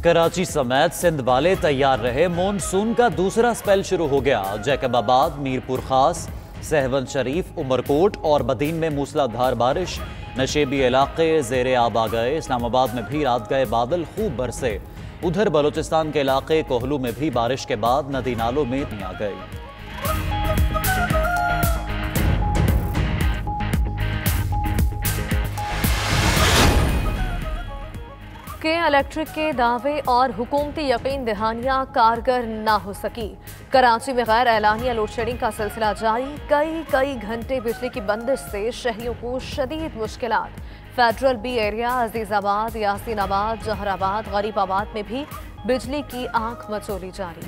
कराची समेत सिंध वाले तैयार रहे। मॉनसून का दूसरा स्पेल शुरू हो गया। जैकबाबाद, मीरपुर खास, सहवन शरीफ, उमरकोट और बदीन में मूसलाधार बारिश। नशेबी इलाके जेर आब आ गए। इस्लामाबाद में भी रात गए बादल खूब बरसे। उधर बलूचिस्तान के इलाके कोहलू में भी बारिश के बाद नदी नालों में आ गई। के इलेक्ट्रिक के दावे और हुकूमती यकीन दहानियां कारगर ना हो सकी। कराची में गैर एलानिया लोड शेडिंग का सिलसिला जारी। कई घंटे बिजली की बंदिश से शहरियों को शदीद मुश्किलात। Federal B area, Azizabad, Yasinabad, Zahrabad, Gharibabad में भी बिजली की आंख मचोली जारी।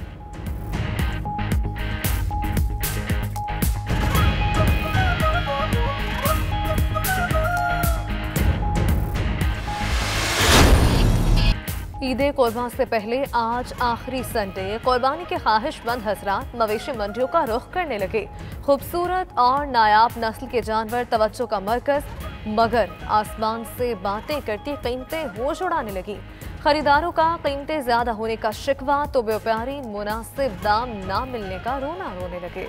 ईद कुर्बान से पहले आज आखिरी संडे। कुर्बानी के ख्वाहिशमंद हजरात मवेशी मंडियों का रुख करने लगे। खूबसूरत और नायाब नस्ल के जानवर तवज्जो का मरकज, मगर आसमान से बातें करती कीमतें होश उड़ाने लगी। खरीदारों का कीमतें ज्यादा होने का शिकवा तो व्यापारी मुनासिब दाम ना मिलने का रोना रोने लगे।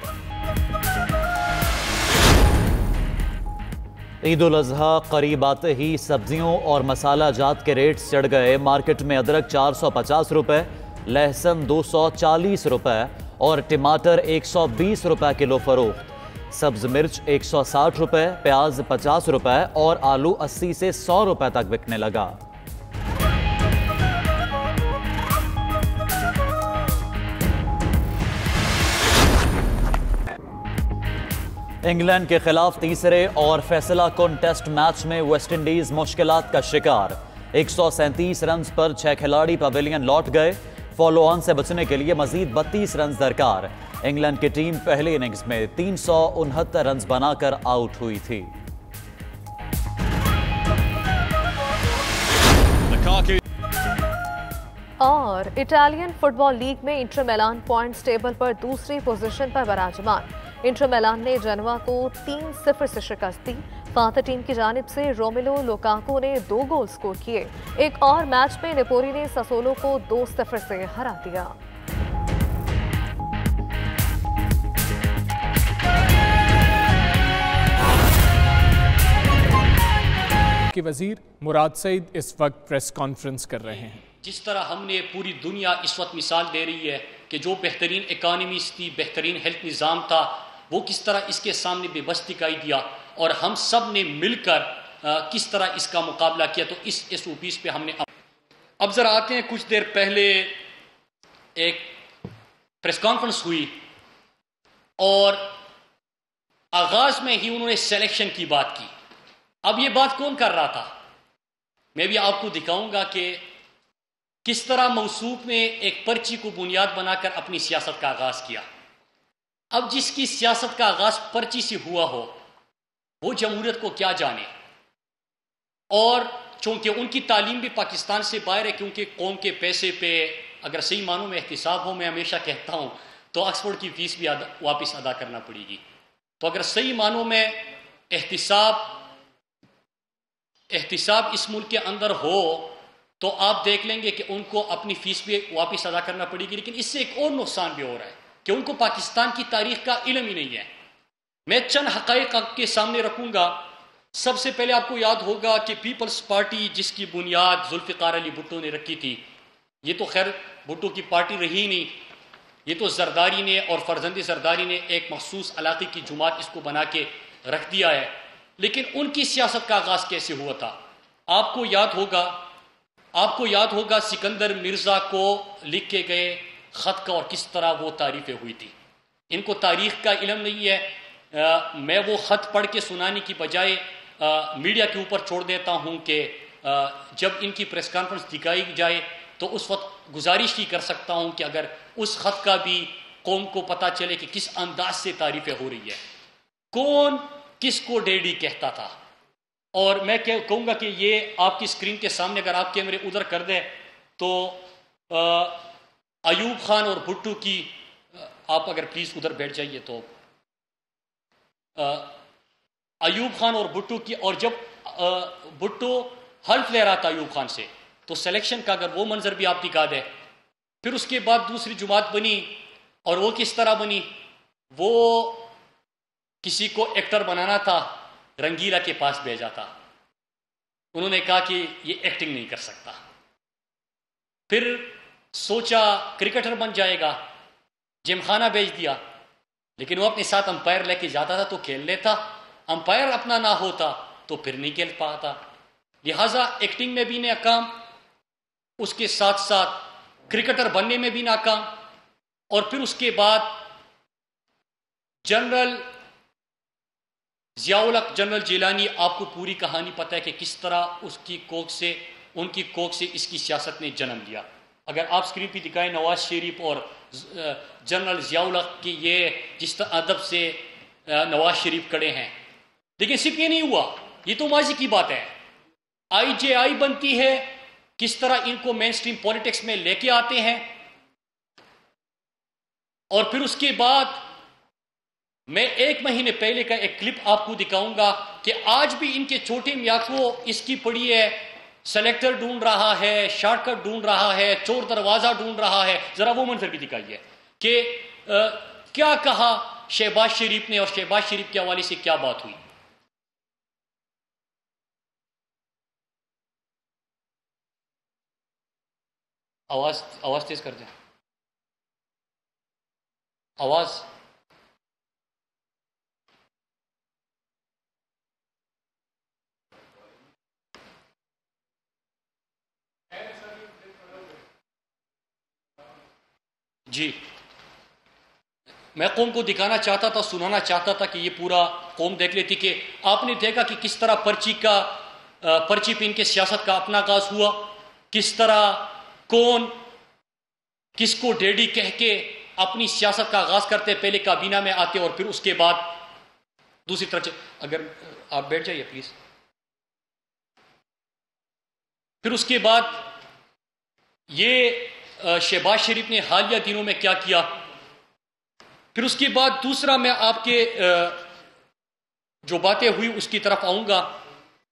ईद उल अजहा करीब आते ही सब्जियों और मसाला जात के रेट चढ़ गए। मार्केट में अदरक 450 रुपए, लहसुन 240 रुपए और टमाटर 120 रुपए किलो फरोख्त। सब्ज मिर्च 160 रुपए, प्याज 50 रुपए और आलू 80 से 100 रुपए तक बिकने लगा। इंग्लैंड के खिलाफ तीसरे और फैसला कुन टेस्ट मैच में वेस्टइंडीज मुश्किलात का शिकार। 137 रन पर 6 खिलाड़ी पवेलियन लौट गए। फॉलो ऑन से बचने के लिए मजीद 32 रन दरकार। इंग्लैंड की टीम पहले इनिंग्स में 369 रन बनाकर आउट हुई थी। और इटालियन फुटबॉल लीग में इंटर मिलान पॉइंट्स टेबल पर दूसरी पोजीशन पर विराजमान। इंटर मिलान ने जनवा को 3-0 से शिकस्त दी। फातर टीम की जानिब से रोमेलो लुकाकू ने 2 गोल स्कोर किए। एक और मैच में नेपोली ने ससोलो को 2-0 से हरा दिया। कि वजीर मुराद सईद इस वक्त प्रेस कॉन्फ्रेंस कर रहे हैं। जिस तरह हमने पूरी दुनिया इस वक्त मिसाल दे रही है कि जो बेहतरीन इकानमीज थी, बेहतरीन हेल्थ निज़ाम था, वो किस तरह इसके सामने बेबस दिखाई दिया और हम सब ने मिलकर किस तरह इसका मुकाबला किया। तो इस SOPs पे हमने अब ज़रा आते हैं। कुछ देर पहले एक प्रेस कॉन्फ्रेंस हुई और आगाज में ही उन्होंने सिलेक्शन की बात की। अब ये बात कौन कर रहा था? मैं भी आपको दिखाऊंगा कि किस तरह मौसूफ ने एक पर्ची को बुनियाद बनाकर अपनी सियासत का आगाज किया। अब जिसकी सियासत का आगाज पर्ची से हुआ हो वो जमहूरियत को क्या जाने। और चूंकि उनकी तालीम भी पाकिस्तान से बाहर है, क्योंकि कौम के पैसे पे अगर सही मानों में एहतिसाब हो, मैं हमेशा कहता हूं, तो ऑक्सफोर्ड की फीस भी वापस अदा करना पड़ेगी। तो अगर सही मानों में एहतिसाब इस मुल्क के अंदर हो तो आप देख लेंगे कि उनको अपनी फीस भी वापस अदा करना पड़ेगी। लेकिन इससे एक और नुकसान भी हो रहा है कि उनको पाकिस्तान की तारीख का इल्म ही नहीं है। मैं चंद हक़ाइक़ आपके सामने रखूंगा। सबसे पहले आपको याद होगा कि पीपल्स पार्टी जिसकी बुनियाद जुल्फ़िकार अली भुट्टो ने रखी थी, ये तो खैर भुट्टो की पार्टी रही नहीं, ये तो जरदारी ने और फर्जंद जरदारी ने एक मखसूस इलाके की जुमात इसको बना के रख दिया है। लेकिन उनकी सियासत का आगाज कैसे हुआ था? आपको याद होगा सिकंदर मिर्जा को लिख के गए खत का और किस तरह वो तारीफें हुई थी। इनको तारीख का इल्म नहीं है। मैं वो खत पढ़ के सुनाने की बजाय मीडिया के ऊपर छोड़ देता हूं कि जब इनकी प्रेस कॉन्फ्रेंस दिखाई जाए तो उस वक्त गुजारिश ही कर सकता हूं कि अगर उस खत का भी कौम को पता चले कि किस अंदाज से तारीफें हो रही है, कौन किसको डैडी कहता था। और मैं कहूँगा कि ये आपकी स्क्रीन के सामने अगर आप कैमरे उधर कर दें तो अयूब खान और भुट्टो की, आप अगर प्लीज़ उधर बैठ जाइए, तो अयूब खान और भुट्टो की, और जब भुट्टो हल्फ ले रहा था अयूब खान से तो सिलेक्शन का अगर वो मंजर भी आप दिखा दें, फिर उसके बाद दूसरी जुमात बनी, और वो किस तरह बनी, वो किसी को एक्टर बनाना था, रंगीला के पास भेजा था। उन्होंने कहा कि ये एक्टिंग नहीं कर सकता। फिर सोचा क्रिकेटर बन जाएगा, जिमखाना भेज दिया, लेकिन वो अपने साथ अंपायर लेके जाता था तो खेल लेता, अंपायर अपना ना होता तो फिर नहीं खेल पाता। लिहाजा एक्टिंग में भी नाकाम, उसके साथ साथ क्रिकेटर बनने में भी नाकाम, और फिर उसके बाद जनरल जियाउल हक, जनरल जिलानी, आपको पूरी कहानी पता है कि किस तरह उनकी कोख से इसकी सियासत ने जन्म लिया। अगर आप स्क्रीन पे दिखाएं नवाज शरीफ और जनरल जियाउल हक की ये जिस अदब से नवाज शरीफ खड़े हैं, लेकिन सिर्फ ये नहीं हुआ, ये तो माजी की बात है। IJI बनती है, किस तरह इनको मेन स्ट्रीम पॉलिटिक्स में लेके आते हैं, और फिर उसके बाद मैं 1 महीने पहले का एक क्लिप आपको दिखाऊंगा कि आज भी इनके छोटे मियाँ को इसकी पड़ी है, सेलेक्टर ढूंढ रहा है, शॉर्टकट ढूंढ रहा है, चोर दरवाजा ढूंढ रहा है। जरा वो मंजर भी दिखाइए कि क्या कहा शहबाज शरीफ ने और शहबाज शरीफ के हवाले से क्या बात हुई। आवाज तेज कर दें, आवाज। जी, मैं कौम को दिखाना चाहता था, सुनाना चाहता था कि ये पूरा कौम देख लेती कि आपने देखा कि किस तरह पर्ची पे इनके सियासत का अपना आगाज हुआ, किस तरह कौन किसको डैडी कह के अपनी सियासत का आगाज करते, पहले काबीना में आते और फिर उसके बाद दूसरी तरफ। अगर आप बैठ जाइए प्लीज। फिर उसके बाद ये शहबाज शरीफ ने हालिया दिनों में क्या किया। फिर उसके बाद दूसरा, मैं आपके जो बातें हुई उसकी तरफ आऊंगा।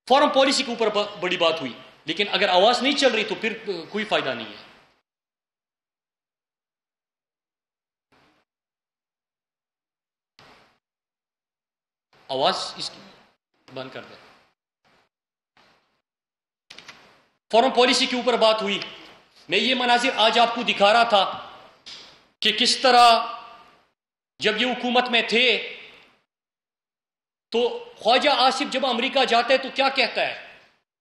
फॉरेन पॉलिसी के ऊपर बड़ी बात हुई, लेकिन अगर आवाज नहीं चल रही तो फिर कोई फायदा नहीं है। आवाज इसकी बंद कर दे। फॉरेन पॉलिसी के ऊपर बात हुई। मैं ये मनाजिर आज आपको दिखा रहा था कि किस तरह जब ये हुकूमत में थे तो ख्वाजा आसिफ जब अमेरिका जाता है तो क्या कहता है,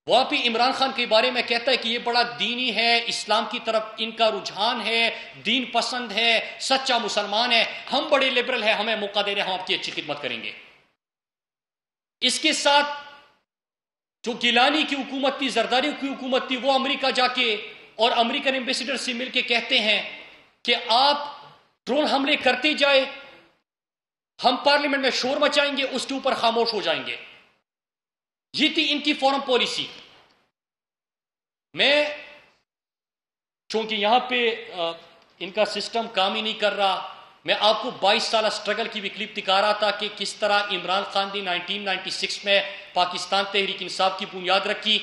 वहां पे इमरान खान के बारे में कहता है कि ये बड़ा दीनी है, इस्लाम की तरफ इनका रुझान है, दीन पसंद है, सच्चा मुसलमान है, हम बड़े लिबरल हैं, हमें मौका दे रहे हैं, हम आपकी अच्छी खिदमत करेंगे। इसके साथ जो गिलानी की हुकूमत थी, जरदारी की हुकूमत थी, वो अमेरिका जाके और अमेरिकन एम्बेसडर से मिलकर कहते हैं कि आप ड्रोन हमले करते जाए, हम पार्लियामेंट में शोर मचाएंगे, उसके ऊपर खामोश हो जाएंगे। ये थी इनकी फॉरेन पॉलिसी। मैं चूंकि यहां पे इनका सिस्टम काम ही नहीं कर रहा, मैं आपको 22 साल स्ट्रगल की भी क्लिप दिखा रहा था कि किस तरह इमरान खान ने 1996 में पाकिस्तान तहरीक इंसाफ की बुनियाद रखी।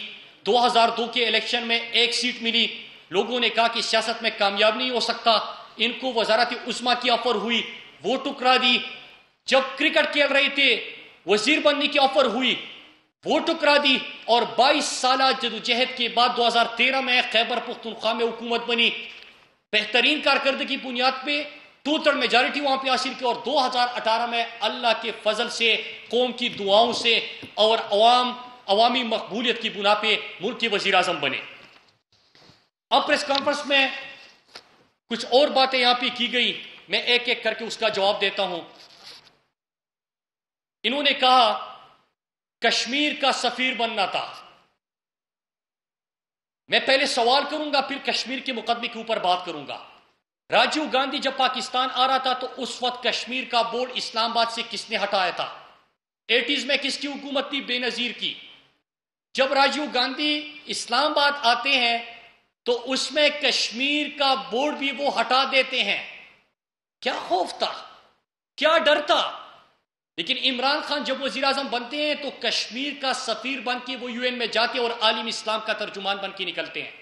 2002 के इलेक्शन में 1 सीट मिली, लोगों ने कहा कि सियासत में कामयाब नहीं हो सकता, इनको वजारत उस्मा की ऑफर हुई, वो टुकरा दी। जब क्रिकेट खेल रहे थे वजीर बनने की ऑफर हुई, वो टुकरा दी। और 22 साल जदोजहद के बाद 2013 में खैबर पख्तूनख्वा में हुकूमत बनी, बेहतरीन कारकर्दगी की बुनियाद पे 2/3 मेजॉरिटी वहां पे हासिल की, और 2018 में अल्लाह के फजल से, कौम की दुआओं से और अवामी मकबूलियत की बुना पे मुल्क के वजीर आजम बने। अब प्रेस कॉन्फ्रेंस में कुछ और बातें यहां पे की गई, मैं एक एक करके उसका जवाब देता हूं। इन्होंने कहा कश्मीर का सफीर बनना था। मैं पहले सवाल करूंगा, फिर कश्मीर के मुकदमे के ऊपर बात करूंगा। राजीव गांधी जब पाकिस्तान आ रहा था तो उस वक्त कश्मीर का बोर्ड इस्लामाबाद से किसने हटाया था? 80s में किसकी हुकूमत थी? बेनजीर की। जब राजीव गांधी इस्लामाबाद आते हैं तो उसमें कश्मीर का बोर्ड भी वो हटा देते हैं। क्या खौफ था, क्या डर था? लेकिन इमरान खान जब वजीर आजम बनते हैं तो कश्मीर का सफीर बन के वो UN में जाके और आलिम इस्लाम का तर्जुमान बन के निकलते हैं।